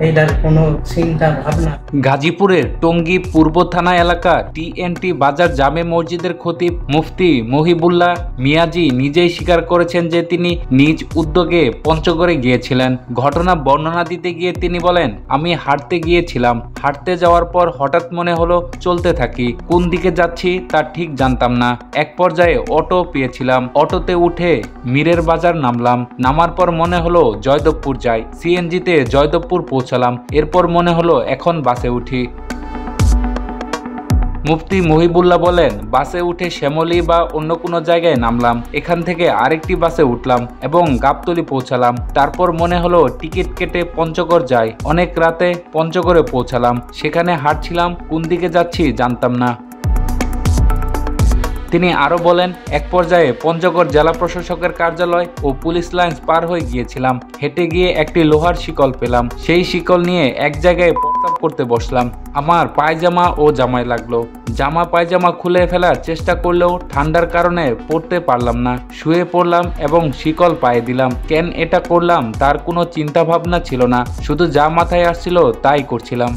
এইটার কোনো চিন্তা ভাবনা। গাজীপুরের টঙ্গী পূর্ব থানা এলাকা টিএনটি বাজার জামে মসজিদের খতিব মুফতি মহিবুল্লাহ মিয়াজি নিজেই স্বীকার করেছেন যে তিনি নিজ উদ্যোগে পঞ্চগড়ে গিয়েছিলেন। ঘটনা বর্ণনা দিতে গিয়ে তিনি বলেন, আমি হাঁটতে গিয়েছিলাম, হাঁটতে যাওয়ার পর হঠাৎ মনে হলো চলতে থাকি, কোন দিকে যাচ্ছি তা ঠিক জানতাম না। এক পর্যায়ে অটো পেয়েছিলাম, অটোতে উঠে মীরের বাজার নামলাম, নামার পর মনে হলো জয়দেবপুর যাই, সিএনজিতে জয়দেবপুর পৌঁছালাম, এরপর মনে হলো এখন বাসে উঠি। মুফতি মহিবুল্লাহ বলেন, বাসে উঠে শ্যামলী বা অন্য কোনো জায়গায় নামলাম, এখান থেকে আরেকটি বাসে উঠলাম এবং গাবতলী পৌঁছালাম, তারপর মনে হলো টিকিট কেটে পঞ্চগড় যাই, অনেক রাতে পঞ্চগড়ে পৌঁছালাম, সেখানে হাঁটছিলাম, কোন দিকে যাচ্ছি জানতাম না। তিনি আরো বলেন, এক পর্যায়ে পঞ্চগড় জেলা প্রশাসকের কার্যালয় ও পুলিশ লাইন্স পার হয়ে গিয়েছিলাম, হেঁটে গিয়ে একটি লোহার শিকল পেলাম, সেই শিকল নিয়ে এক জায়গায় প্রস্রাব করতে বসলাম, আমার পায়জামা ও জামায় লাগলো, জামা পায়জামা খুলে ফেলার চেষ্টা করলেও ঠান্ডার কারণে পড়তে পারলাম না, শুয়ে পড়লাম এবং শিকল পায়ে দিলাম। কেন এটা করলাম তার কোনো চিন্তা ভাবনা ছিল না, শুধু যা মাথায় আসছিল তাই করছিলাম।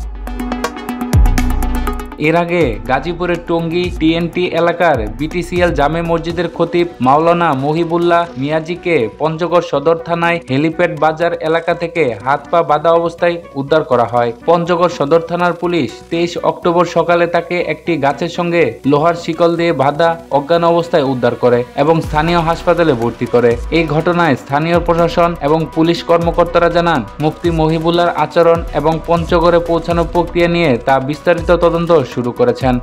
এর আগে গাজীপুরের টঙ্গী টিএনটি এলাকার বিটিসিএল জামে মসজিদের খতিব মাওলানা মহিবুল্লাহ মিয়াজিকে পঞ্চগড় সদর থানায় হেলিপ্যাড বাজার এলাকা থেকে হাত পা বাঁধা অবস্থায় উদ্ধার করা হয়। পঞ্চগড় সদর থানার পুলিশ 23 অক্টোবর সকালে তাকে একটি গাছের সঙ্গে লোহার শিকল দিয়ে বাঁধা অজ্ঞান অবস্থায় উদ্ধার করে এবং স্থানীয় হাসপাতালে ভর্তি করে। এই ঘটনায় স্থানীয় প্রশাসন এবং পুলিশ কর্মকর্তারা জানান, মুফতি মহিবুল্লাহর আচরণ এবং পঞ্চগড়ে পৌঁছানোর প্রক্রিয়া নিয়ে তা বিস্তারিত তদন্ত শুরু করেছেন।